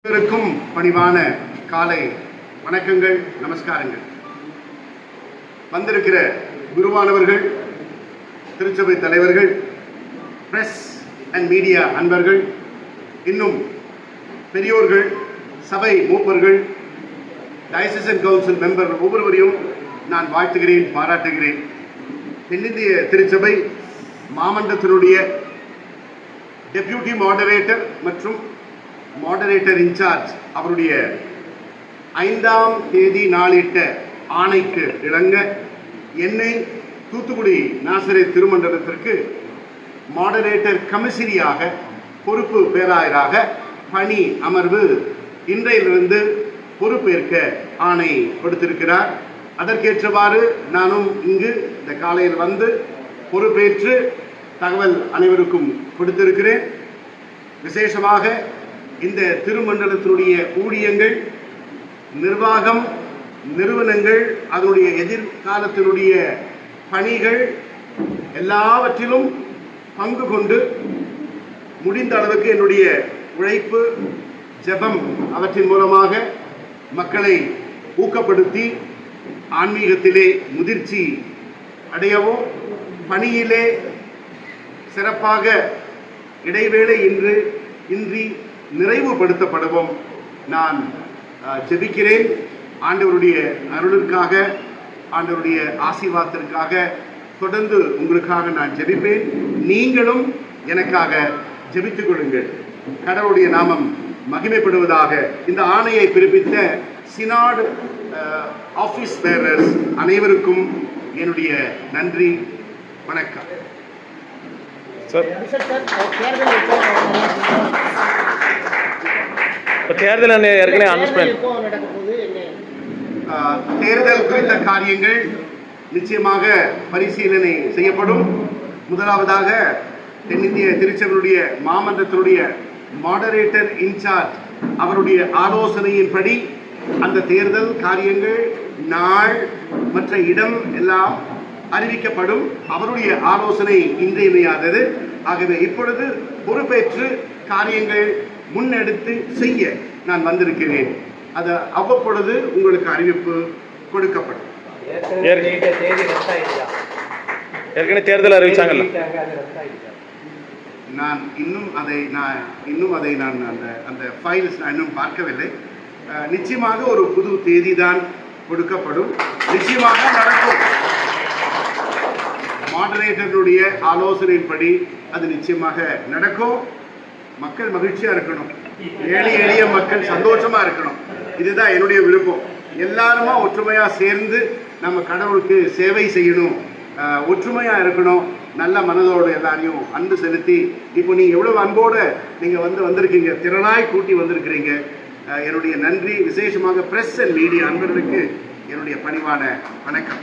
அனைவருக்கும் பணிவான காலை வணக்கங்கள், நமஸ்காரங்கள். வந்திருக்கிற குருவானவர்கள், திருச்சபை தலைவர்கள், பிரஸ் அண்ட் மீடியா அன்பர்கள், இன்னும் பெரியோர்கள், சபை மூப்பர்கள், டயசிசன் கவுன்சில் மெம்பர் ஒவ்வொருவரையும் நான் வாழ்த்துகிறேன், பாராட்டுகிறேன். தென்னிந்திய திருச்சபை மாமண்டத்தினுடைய டெப்யூட்டி மாடரேட்டர் மற்றும் மாடரேட்டர் இன்சார்ஜ் அவருடைய 5ஆம் தேதி நாளிட்ட ஆணைக்கு இணங்க என்னை தூத்துக்குடி நாசரேத் திருமண்டலத்திற்கு மாடரேட்டர் கமிஷனரியாக பொறுப்பு பேராயராக பணி அமர்வு இன்றையிலிருந்து பொறுப்பேற்க ஆணை கொடுத்திருக்கிறார். அதற்கேற்றவாறு நானும் இங்கு இந்த காலையில் வந்து பொறுப்பேற்று தகவல் அனைவருக்கும் கொடுத்திருக்கிறேன். விசேஷமாக இந்த திருமண்டலத்தினுடைய ஊழியங்கள், நிர்வாகம், நிறுவனங்கள், அதனுடைய எதிர்காலத்தினுடைய பணிகள் எல்லாவற்றிலும் பங்கு கொண்டு முடிந்த அளவுக்கு என்னுடைய உழைப்பு, ஜெபம் அவற்றின் மூலமாக மக்களை ஊக்கப்படுத்தி ஆன்மீகத்திலே முதிர்ச்சி அடையவும், பணியிலே சிறப்பாக இடைவேளை இன்றி நிறைவுபடுத்தப்படவும் நான் ஜெபிக்கிறேன். ஆண்டவருடைய அருளுக்காக, ஆண்டவருடைய ஆசீர்வாதத்திற்காக தொடர்ந்து உங்களுக்காக நான் ஜெபிப்பேன். நீங்களும் எனக்காக ஜெபித்துக் கொள்ளுங்கள். கடவுளுடைய நாமம் மகிமைப்படுவதாக. இந்த ஆணையை பிறப்பித்த சினாட் ஆஃபீஸ் பேரர்ஸ் அனைவருக்கும் என்னுடைய நன்றி, வணக்கம். தேர்தல் குறித்த காரியங்கள் நிச்சயமாக பரிசீலனை செய்யப்படும். முதலாவதாக தென்னிந்திய திருச்சபையுடைய மாமன்றத்தினுடைய மாடரேட்டர் இன்சார்ஜ் அவருடைய ஆலோசனையின்படி அந்த தேர்தல் காரியங்கள், நாள், மற்ற இடம் எல்லாம் அறிவிக்கப்படும். அவருடைய ஆலோசனை இன்றியமையாதது. ஆகவே இப்பொழுது பொறுப்பேற்று காரியங்கள் முன்னெடுத்து செய்ய நான் வந்திருக்கிறேன். அது அவ்வப்பொழுது உங்களுக்கு அறிவிப்பு கொடுக்கப்படும். ஏற்கனவே தேர்தல் அறிவிச்சாங்கல்ல, நான் இன்னும் அதை அந்த ஃபைல்ஸ் நான் இன்னும் பார்க்கவில்லை. நிச்சயமாக ஒரு புது தேதி தான் கொடுக்கப்படும். நிச்சயமாக நடக்கும். மாடரேட்டருடைய ஆலோசனையின்படி அது நிச்சயமாக நடக்கும். மக்கள் மகிழ்ச்சியா இருக்கணும், எளிய மக்கள் சந்தோஷமா இருக்கணும். இதுதான் என்னுடைய விருப்பம். எல்லாருமா ஒற்றுமையா சேர்ந்து நம்ம கடவுளுக்கு சேவை செய்யணும், ஒற்றுமையா இருக்கணும். நல்ல மனதோடு எல்லாரையும் அன்பு செலுத்தி, இப்போ நீங்க எவ்வளவு அன்போட நீங்க வந்திருக்கீங்க, திரளாய் கூட்டி வந்திருக்கிறீங்க. என்னுடைய நன்றி. விசேஷமாக பிரஸ் அண்ட் மீடியா அன்பர்களுக்கு என்னுடைய பணிவான வணக்கம்.